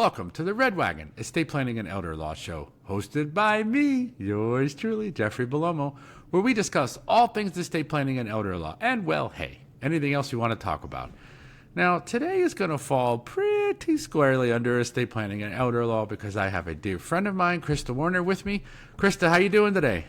welcome to the Red Wagon Estate Planning and Elder Law Show, hosted by me, yours truly, Jeffrey Bellomo, where we discuss all things estate planning and elder law, and, well, hey, anything else you want to talk about. Now, today is going to fall pretty squarely under estate planning and elder law because I have a dear friend of mine, Krista Warner, with me. Krista, how you doing today?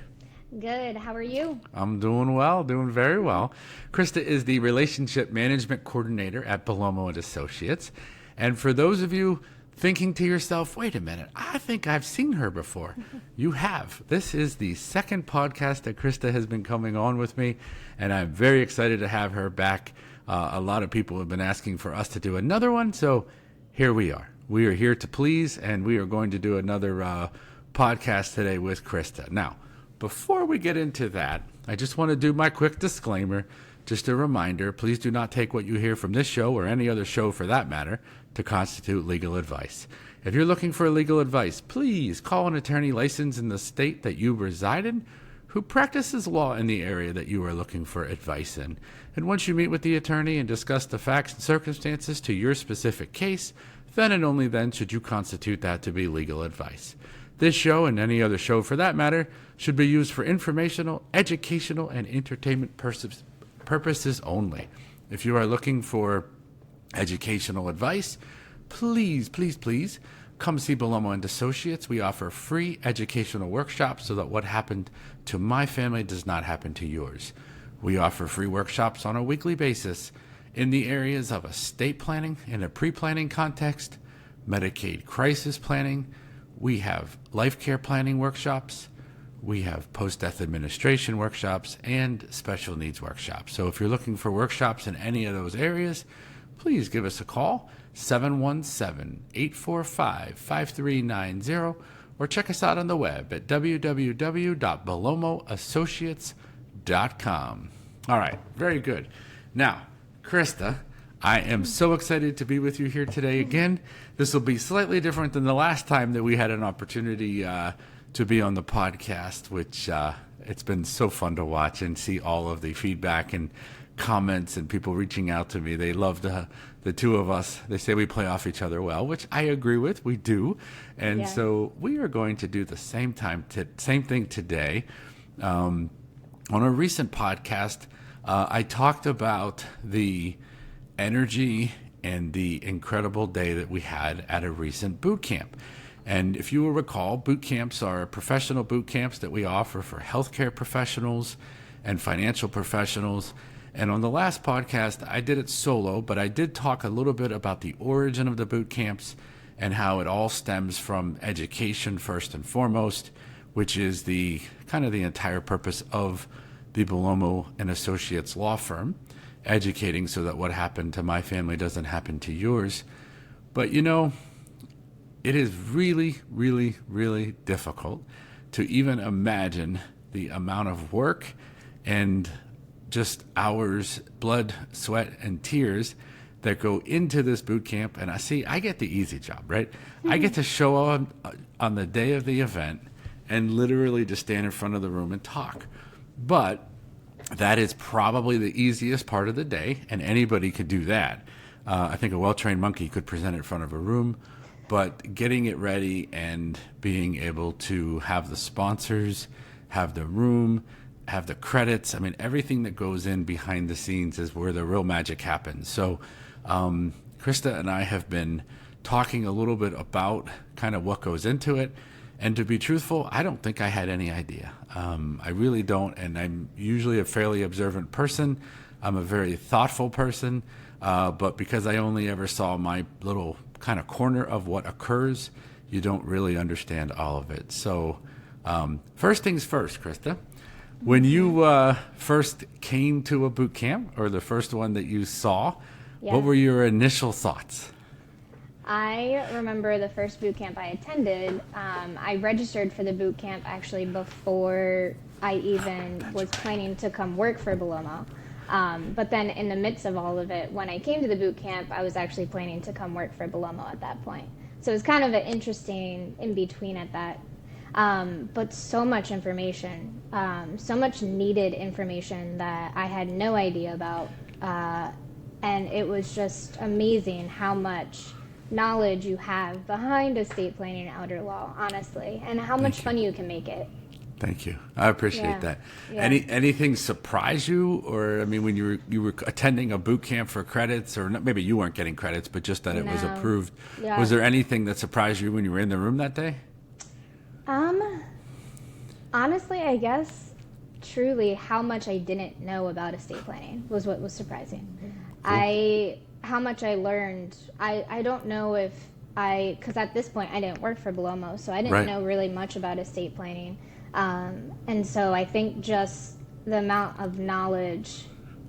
Good. How are you? I'm doing well, doing very well. Krista is the Relationship Management Coordinator at Bellomo Associates. And for those of you thinking to yourself, wait a minute, I think I've seen her before. You have. This is the second podcast that Krista has been coming on with me, and I'm very excited to have her back. A lot of people have been asking for us to do another one, so here we are. We are here to please, and we are going to do another podcast today with Krista. Now, before we get into that, I just want to do my quick disclaimer. Just a reminder, please do not take what you hear from this show or any other show for that matter to constitute legal advice. If you're looking for legal advice, please call an attorney licensed in the state that you reside in who practices law in the area that you are looking for advice in. And once you meet with the attorney and discuss the facts and circumstances to your specific case, then and only then should you constitute that to be legal advice. This show, and any other show for that matter, should be used for informational, educational, and entertainment purposes only. If you are looking for educational advice, please come see Bellomo Associates. We offer free educational workshops so that what happened to my family does not happen to yours. We offer free workshops on a weekly basis in the areas of estate planning in a pre-planning context, Medicaid crisis planning. We have life care planning workshops. We have post-death administration workshops and special needs workshops. So if you're looking for workshops in any of those areas, please give us a call, 717-845-5390, or check us out on the web at www.bellomoassociates.com. All right, very good. Now, Krista, I am so excited to be with you here today again. This will be slightly different than the last time that we had an opportunity to be on the podcast, which it's been so fun to watch and see all of the feedback and comments and people reaching out to me. They love the two of us. They say we play off each other well, which I agree with. We do. And Yes. So we are going to do the same thing today. On a recent podcast, I talked about the energy and the incredible day that we had at a recent boot camp. And if you will recall, boot camps are professional boot camps that we offer for healthcare professionals and financial professionals. And on the last podcast, I did it solo, but I did talk a little bit about the origin of the boot camps and how it all stems from education first and foremost, which is the kind of the entire purpose of the Bellomo and Associates law firm, educating so that what happened to my family doesn't happen to yours. But you know, it is really, really, really difficult to even imagine the amount of work and just hours, blood, sweat, and tears that go into this boot camp. And I get the easy job, right? Mm-hmm. I get to show up on the day of the event and literally just stand in front of the room and talk. But that is probably the easiest part of the day, and anybody could do that. I think a well-trained monkey could present in front of a room, but getting it ready and being able to have the sponsors, have the room, have the credits, I mean, everything that goes in behind the scenes is where the real magic happens. So Krista and I have been talking a little bit about kind of what goes into it. And to be truthful, I don't think I had any idea. I really don't. And I'm usually a fairly observant person. I'm a very thoughtful person. But because I only ever saw my little kind of corner of what occurs, you don't really understand all of it. So first things first, Krista. When you first came to a boot camp, or the first one that you saw, What were your initial thoughts? I remember the first boot camp I attended. I registered for the boot camp actually before I even was planning to come work for Bellomo. But then in the midst of all of it, when I came to the boot camp, I was actually planning to come work for Bellomo at that point. So it was kind of an interesting in-between at that. But so much information, so much needed information that I had no idea about. And it was just amazing how much knowledge you have behind estate planning and elder law, honestly, and how much fun you can make it. Thank you. I appreciate Yeah. that. Yeah. Anything surprise you, or I mean, when you were attending a boot camp for credits, or maybe you weren't getting credits, but just that it was No. approved. Yeah. Was there anything that surprised you when you were in the room that day? Honestly, I guess truly how much I didn't know about estate planning was what was surprising. Cool. How much I learned. I don't know if because at this point I didn't work for Bellomo, so I didn't Right. know really much about estate planning. And so I think just the amount of knowledge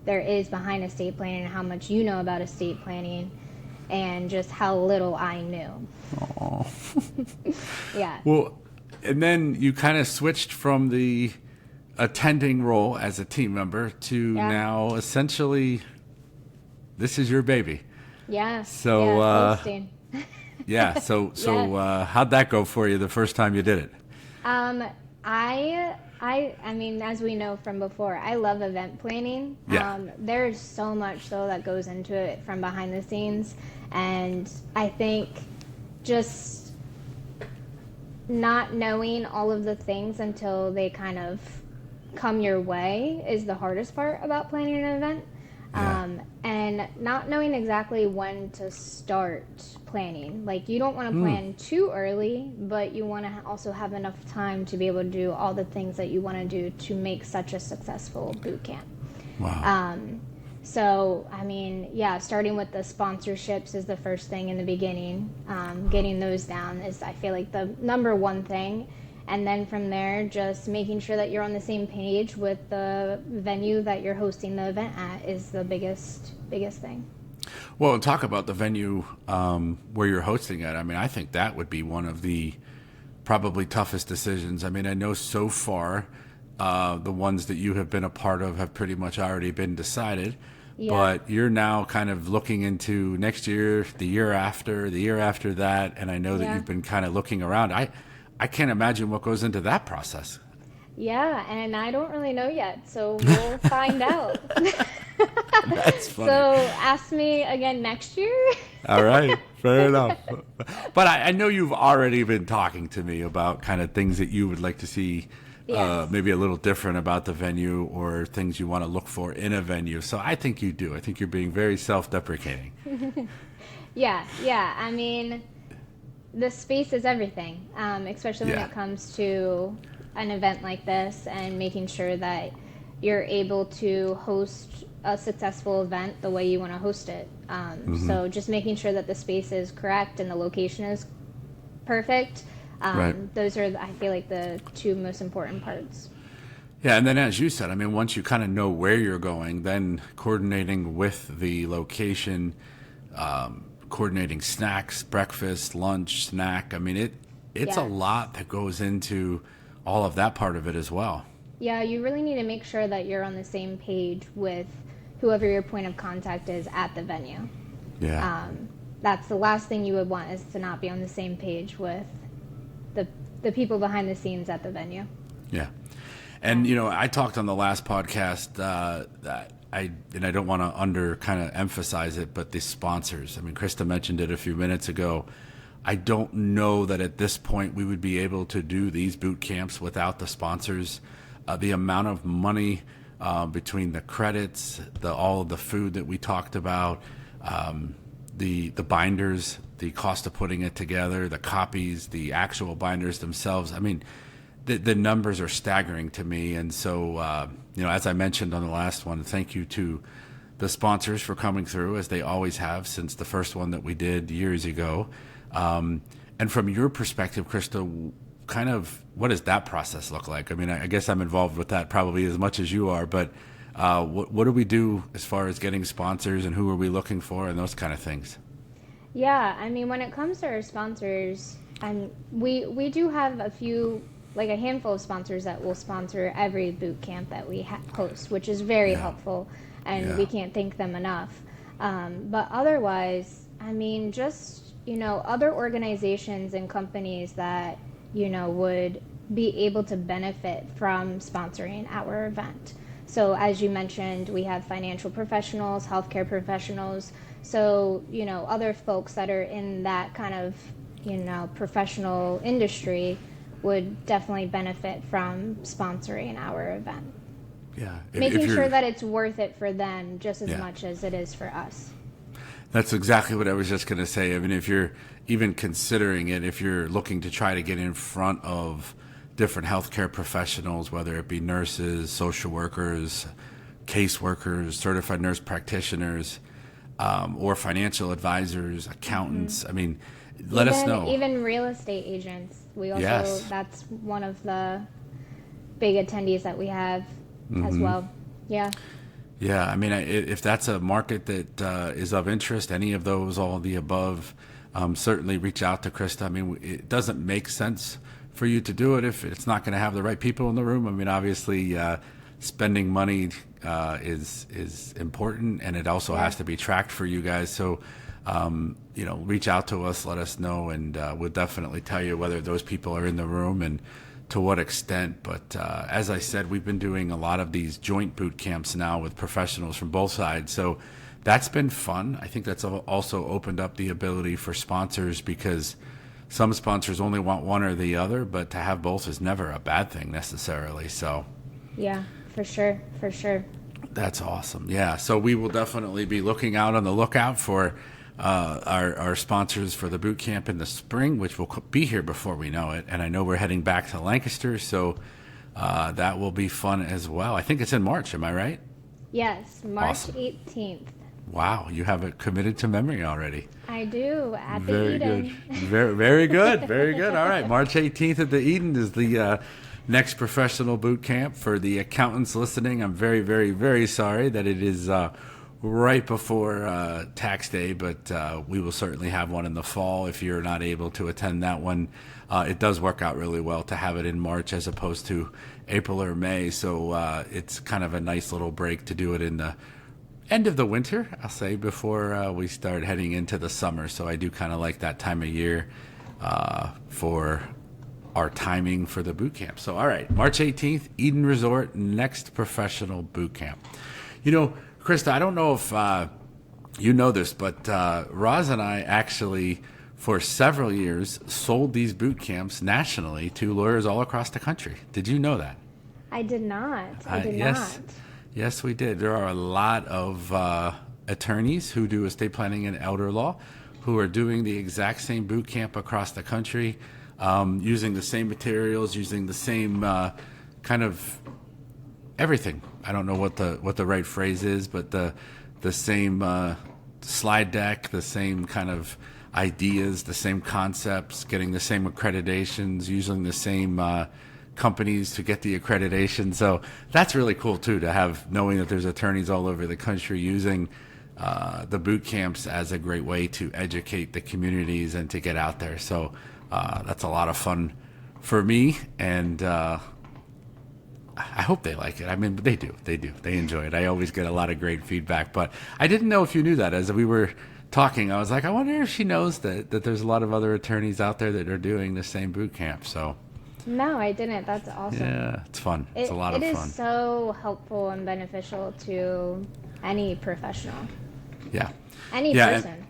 there is behind estate planning and how much you know about estate planning and just how little I knew. Oh. Yeah. Well, and then you kind of switched from the attending role as a team member to Yeah. now essentially this is your baby. Yeah. So, yeah, hosting. Yeah. So how'd that go for you the first time you did it? I mean, as we know from before, I love event planning. Yeah. There's so much though that goes into it from behind the scenes, and I think just not knowing all of the things until they kind of come your way is the hardest part about planning an event. Yeah. And not knowing exactly when to start planning. Like, you don't want to plan too early, but you want to also have enough time to be able to do all the things that you want to do to make such a successful boot camp. Wow. So, I mean, yeah, starting with the sponsorships is the first thing in the beginning. Getting those down is, I feel like, the number one thing. And then from there, just making sure that you're on the same page with the venue that you're hosting the event at is the biggest thing. Well, talk about the venue where you're hosting it. I mean, I think that would be one of the probably toughest decisions. I mean, I know so far the ones that you have been a part of have pretty much already been decided. Yeah. But you're now kind of looking into next year, the year after that, and I know that Yeah. you've been kind of looking around. I can't imagine what goes into that process. Yeah, and I don't really know yet, so we'll find out. That's funny. So ask me again next year. All right, fair enough. But I know you've already been talking to me about kind of things that you would like to see Yes. maybe a little different about the venue or things you want to look for in a venue. So I think you do. I think you're being very self-deprecating. Yeah. I mean, the space is everything, especially when Yeah. it comes to an event like this and making sure that you're able to host a successful event the way you want to host it. So just making sure that the space is correct and the location is perfect. Right. Those are, I feel like, the two most important parts. Yeah, and then as you said, I mean, once you kind of know where you're going, then coordinating with the location, coordinating snacks, breakfast, lunch, snack. I mean, it's a Yeah. lot that goes into all of that part of it as well. Yeah, you really need to make sure that you're on the same page with whoever your point of contact is at the venue. Yeah. That's the last thing you would want, is to not be on the same page with the people behind the scenes at the venue. Yeah. And, I talked on the last podcast that I don't want to kind of emphasize it, but the sponsors. I mean, Krista mentioned it a few minutes ago. I don't know that at this point we would be able to do these boot camps without the sponsors. The amount of money between the credits, all of the food that we talked about, the binders, the cost of putting it together, the copies, the actual binders themselves. I mean, the numbers are staggering to me. And so, as I mentioned on the last one, thank you to the sponsors for coming through, as they always have since the first one that we did years ago. And from your perspective, Krista, kind of what does that process look like? I mean, I guess I'm involved with that probably as much as you are, but what do we do as far as getting sponsors, and who are we looking for, and those kind of things? Yeah, I mean, when it comes to our sponsors, and we do have a handful of sponsors that will sponsor every boot camp that we host, which is very helpful, and we can't thank them enough. But otherwise, I mean, just, other organizations and companies that, would be able to benefit from sponsoring our event. So as you mentioned, we have financial professionals, healthcare professionals. So, other folks that are in that kind of, professional industry would definitely benefit from sponsoring our event. Yeah. Making sure that it's worth it for them just as Yeah. much as it is for us. That's exactly what I was just going to say. I mean, if you're even considering it, if you're looking to try to get in front of different healthcare professionals, whether it be nurses, social workers, caseworkers, certified nurse practitioners, or financial advisors, accountants, I mean, let us know. Even real estate agents. We also, Yes. that's one of the big attendees that we have as well. Yeah. Yeah, I mean, if that's a market that is of interest, any of those, all of the above, certainly reach out to Krista. I mean, it doesn't make sense for you to do it if it's not going to have the right people in the room. I mean, obviously, spending money is important, and it also has to be tracked for you guys. So, reach out to us, let us know, and we'll definitely tell you whether those people are in the room and to what extent. But as I said, we've been doing a lot of these joint boot camps now with professionals from both sides. So that's been fun. I think that's also opened up the ability for sponsors, because some sponsors only want one or the other, but to have both is never a bad thing necessarily. So yeah, for sure. that's awesome. Yeah. So we will definitely be looking out on the lookout for our sponsors for the boot camp in the spring, which will be here before we know it. And I know we're heading back to Lancaster, so that will be fun as well. I think it's in March. Am I right? Yes, March Awesome. 18th. Wow, you have it committed to memory already. I do, at the Very Eden. good. Very good. Very good. All right, March 18th at the Eden is the next professional boot camp. For the accountants listening, I'm very, very, very sorry that it is right before tax day, but we will certainly have one in the fall. If you're not able to attend that one, it does work out really well to have it in March as opposed to April or May. So it's kind of a nice little break to do it in the end of the winter, I'll say, before we start heading into the summer. So I do kind of like that time of year for our timing for the boot camp. So, all right, March 18th, Eden Resort, next professional boot camp. Krista, I don't know if you know this, but Roz and I actually, for several years, sold these boot camps nationally to lawyers all across the country. Did you know that? I did not. Yes. Yes, we did. There are a lot of attorneys who do estate planning and elder law who are doing the exact same boot camp across the country, using the same materials, using the same kind of everything. I don't know what the right phrase is, but the same slide deck, the same kind of ideas, the same concepts, getting the same accreditations, using the same companies to get the accreditation. So that's really cool too, to have, knowing that there's attorneys all over the country using the boot camps as a great way to educate the communities and to get out there. So that's a lot of fun for me, and I hope they like it. I mean, they do. They enjoy it. I always get a lot of great feedback. But I didn't know if you knew that. As we were talking, I was like, I wonder if she knows that there's a lot of other attorneys out there that are doing the same boot camp. So No, I didn't. That's awesome. yeah, it's fun. It's a lot of fun. It is so helpful and beneficial to any professional. Yeah. Any person.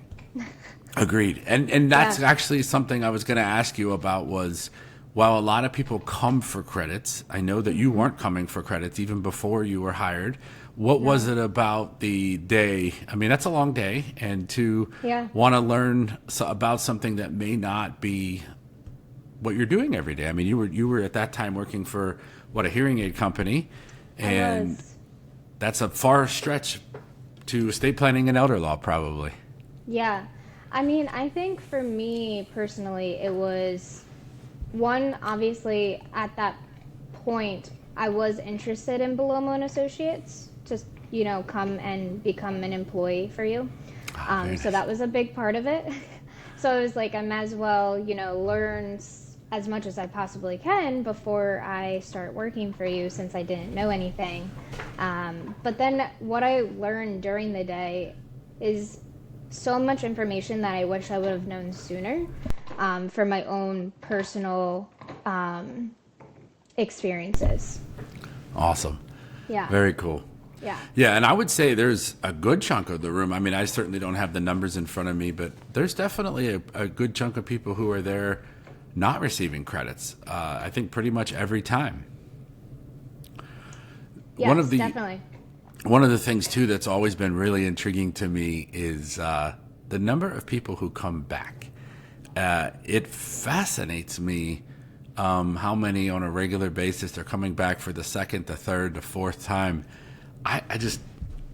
Agreed. And that's actually something I was going to ask you about was, while a lot of people come for credits, I know that you weren't coming for credits even before you were hired. What was it about the day? I mean, that's a long day, and to want to learn about something that may not be what you're doing every day. I mean, you were at that time working for a hearing aid company, and that's a far stretch to estate planning and elder law, probably. Yeah. I mean, I think for me personally, it was one, obviously at that point, I was interested in Bellomo Associates, just, come and become an employee for you. So that was a big part of it. So I was like, I might as well, learn as much as I possibly can before I start working for you, since I didn't know anything. But then what I learned during the day is so much information that I wish I would have known sooner, for my own personal experiences. Awesome. Yeah. Very cool. Yeah. Yeah, and I would say there's a good chunk of the room. I mean, I certainly don't have the numbers in front of me, but there's definitely a good chunk of people who are there not receiving credits. I think pretty much every time. Yes, definitely. One of the things too that's always been really intriguing to me is the number of people who come back. It fascinates me how many on a regular basis are coming back for the second, the third, the fourth time. I just,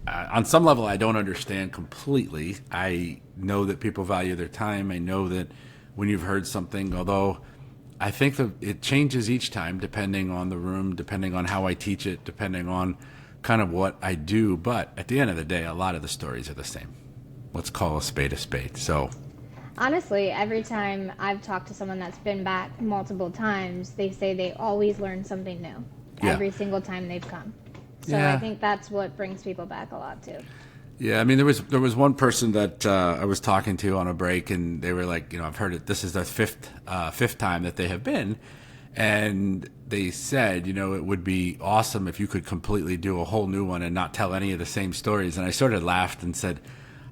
on some level, I don't understand completely. I know that people value their time. I know that when you've heard something, although I think that it changes each time depending on the room, depending on how I teach it, depending on kind of what I do. But at the end of the day, a lot of the stories are the same. Let's call a spade a spade. So Honestly, every time I've talked to someone that's been back multiple times, they say they always learn something new every single time they've come. So I think that's what brings people back a lot too. Yeah, I mean, there was one person that I was talking to on a break, and they were like, I've heard it. This is the fifth time that they have been, and they said, it would be awesome if you could completely do a whole new one and not tell any of the same stories. And I sort of laughed and said,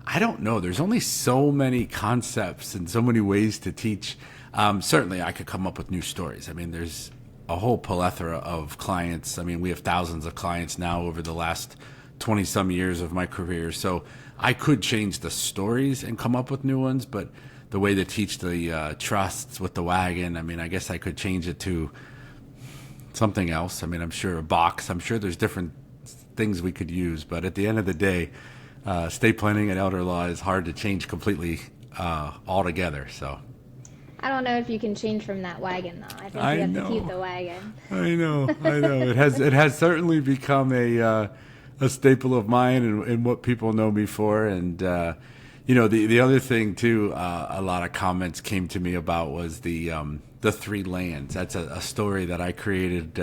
I don't know. There's only so many concepts and so many ways to teach. Certainly, I could come up with new stories. I mean, there's a whole plethora of clients. I mean, we have thousands of clients now over the last 20 some years of my career. So I could change the stories and come up with new ones, but the way to teach the trusts with the wagon, I mean, I guess I could change it to something else. I mean, I'm sure a box. I'm sure there's different things we could use, but at the end of the day, estate planning and elder law is hard to change completely altogether. So I don't know if you can change from that wagon though. I think you have to keep the wagon. I know. It has certainly become a staple of mine and what people know me for. And the other thing too, a lot of comments came to me about was the three lands. That's a story that I created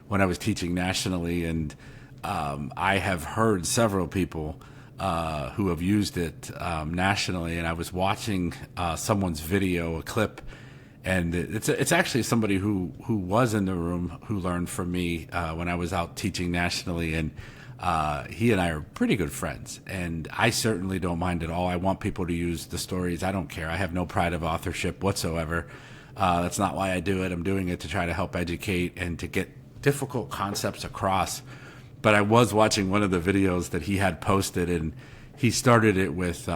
when I was teaching nationally, and I have heard several people who have used it nationally. And I was watching someone's video, a clip, and it's actually somebody who was in the room who learned from me when I was out teaching nationally, and he and I are pretty good friends, and I certainly don't mind at all. I want people to use the stories. I don't care. I have no pride of authorship whatsoever. That's not why I do it. I'm doing it to try to help educate and to get difficult concepts across. But I was watching one of the videos that he had posted, and he started it with,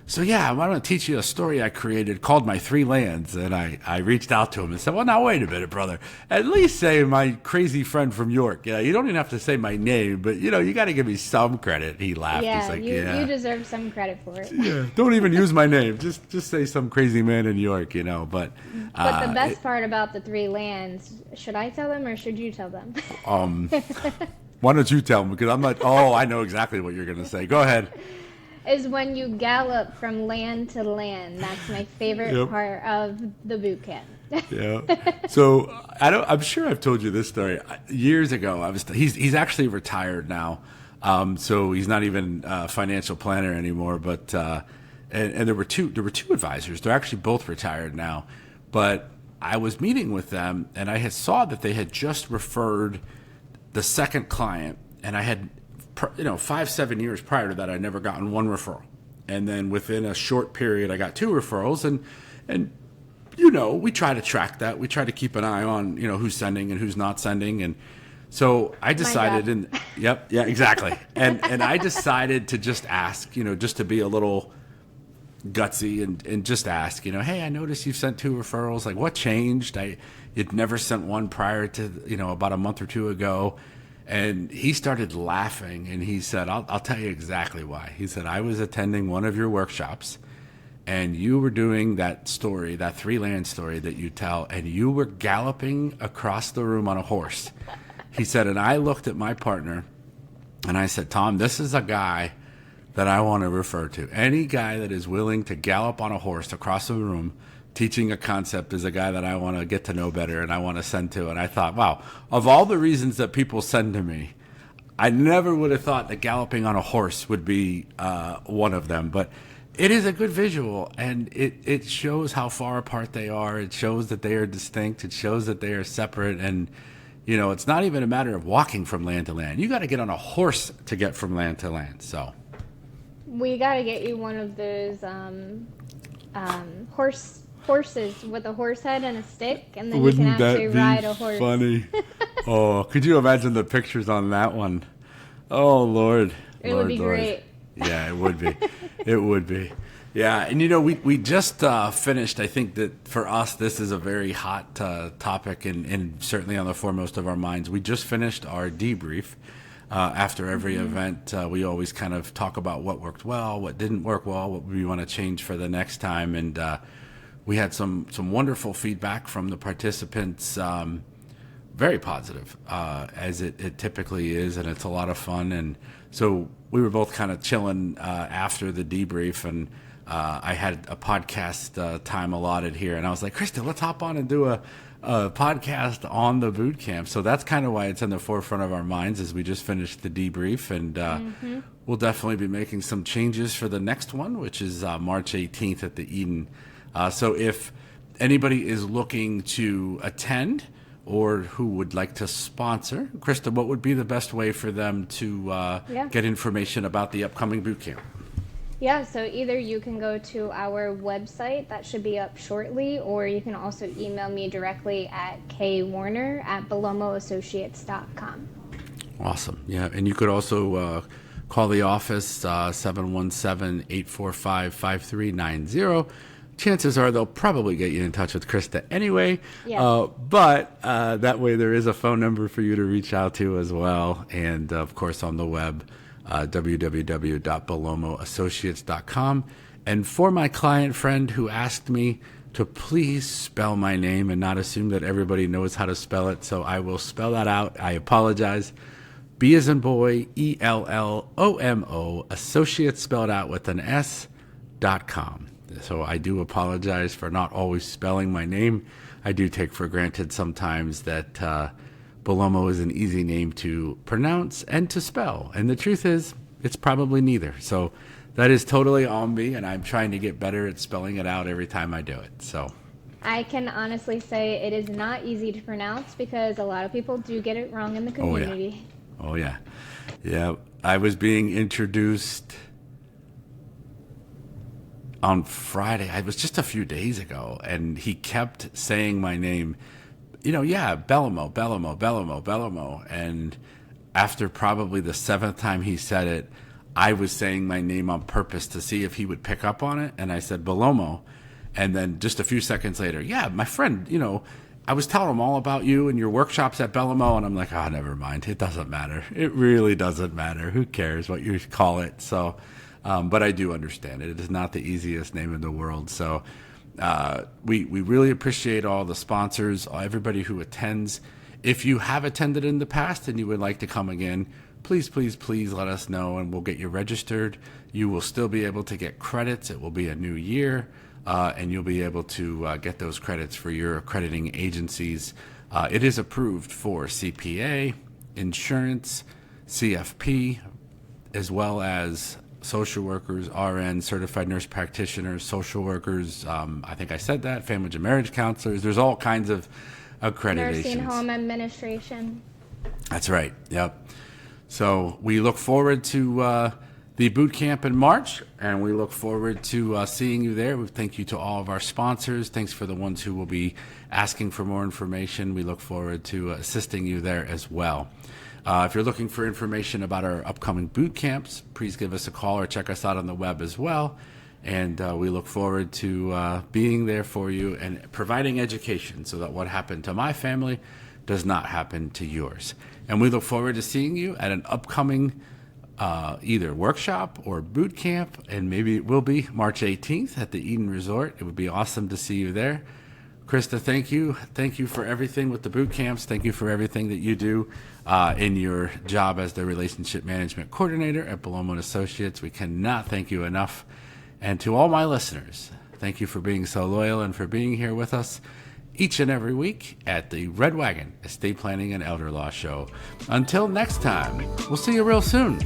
so yeah, I'm going to teach you a story I created called My Three Lands. And I reached out to him and said, well, now wait a minute, brother. At least say my crazy friend from York. You don't even have to say my name, but you got to give me some credit. He laughed. Yeah, he's like, you deserve some credit for it. Yeah, don't even use my name. Just say some crazy man in York, But the best part about the three lands, should I tell them or should you tell them? Why don't you tell them? Because I'm not. Oh, I know exactly what you're going to say. Go ahead. Is when you gallop from land to land. That's my favorite part of the boot camp. Yeah. So I'm sure I've told you this story years ago. He's actually retired now, so he's not even a financial planner anymore. But and there were two advisors. They're actually both retired now, but I was meeting with them, and I saw that they had just referred the second client, and I had 5-7 years prior to that, I'd never gotten one referral. And then within a short period, I got 2 referrals. And we try to track that. We try to keep an eye on, who's sending and who's not sending. And so I decided, exactly. And I decided to just ask, just to be a little gutsy and just ask, hey, I noticed you've sent 2 referrals. Like, what changed? You'd never sent one prior to, about a month or 2 ago. And he started laughing, and he said, I'll tell you exactly why. He said, I was attending one of your workshops, and you were doing that story, that 3-land story that you tell, and you were galloping across the room on a horse. He said, and I looked at my partner, and I said, Tom, this is a guy that I want to refer to. Any guy that is willing to gallop on a horse across the room teaching a concept is a guy that I want to get to know better and I want to send to. And I thought, wow, of all the reasons that people send to me, I never would have thought that galloping on a horse would be one of them. But it is a good visual, and it shows how far apart they are. It shows that they are distinct. It shows that they are separate. And, it's not even a matter of walking from land to land. You got to get on a horse to get from land to land. So we got to get you one of those horses with a horse head and a stick, and then wouldn't you can actually that be ride a horse. Funny? Oh, could you imagine the pictures on that one? Oh, Lord. It would be great. Yeah, it would be. It would be. Yeah, and we just finished. I think that for us, this is a very hot topic and certainly on the foremost of our minds. We just finished our debrief. After every event, we always kind of talk about what worked well, what didn't work well, what we want to change for the next time. And we had some wonderful feedback from the participants, very positive, as it typically is, and it's a lot of fun. And so we were both kind of chilling after the debrief, and I had a podcast time allotted here, and I was like, Krista, let's hop on and do a podcast on the boot camp. So that's kind of why it's in the forefront of our minds as we just finished the debrief, and we'll definitely be making some changes for the next one, which is March 18th at the Eden. So if anybody is looking to attend or who would like to sponsor, Krista, what would be the best way for them to get information about the upcoming boot camp? Yeah, so either you can go to our website, that should be up shortly, or you can also email me directly at kwarner@bellomoassociates.com. Awesome. Yeah, and you could also call the office, 717-845-5390. Chances are they'll probably get you in touch with Krista anyway. Yes. But that way there is a phone number for you to reach out to as well. And, of course, on the web, www.bellomoassociates.com. And for my client friend who asked me to please spell my name and not assume that everybody knows how to spell it, so I will spell that out. I apologize. B as in boy, ELLOMO, Associates spelled out with an S.com. So I do apologize for not always spelling my name. I do take for granted sometimes that Bellomo is an easy name to pronounce and to spell. And the truth is, it's probably neither. So that is totally on me, and I'm trying to get better at spelling it out every time I do it. So I can honestly say it is not easy to pronounce because a lot of people do get it wrong in the community. Oh, yeah. Yeah, I was being introduced on Friday. It was just a few days ago, and he kept saying my name. Bellomo, Bellomo, Bellomo, Bellomo. And after probably the seventh time he said it, I was saying my name on purpose to see if he would pick up on it. And I said, Bellomo. And then just a few seconds later, my friend, I was telling him all about you and your workshops at Bellomo. And I'm like, never mind. It doesn't matter. It really doesn't matter. Who cares what you call it? So, but I do understand it. It is not the easiest name in the world. So, we really appreciate all the sponsors, everybody who attends. If you have attended in the past and you would like to come again, please let us know and we'll get you registered. You will still be able to get credits. It will be a new year, and you'll be able to get those credits for your accrediting agencies. It is approved for CPA, insurance, CFP, as well as social workers, RN, certified nurse practitioners, social workers, I think I said that, family and marriage counselors. There's all kinds of accreditations. Nursing home administration. That's right. Yep. So we look forward to the boot camp in March, and we look forward to seeing you there. We thank you to all of our sponsors. Thanks for the ones who will be asking for more information. We look forward to assisting you there as well. If you're looking for information about our upcoming boot camps, please give us a call or check us out on the web as well. And we look forward to being there for you and providing education so that what happened to my family does not happen to yours. And we look forward to seeing you at an upcoming either workshop or boot camp, and maybe it will be March 18th at the Eden Resort. It would be awesome to see you there. Krista, thank you. Thank you for everything with the boot camps. Thank you for everything that you do in your job as the Relationship Management Coordinator at Bellomo Associates. We cannot thank you enough. And to all my listeners, thank you for being so loyal and for being here with us each and every week at the Red Wagon Estate Planning and Elder Law Show. Until next time, we'll see you real soon.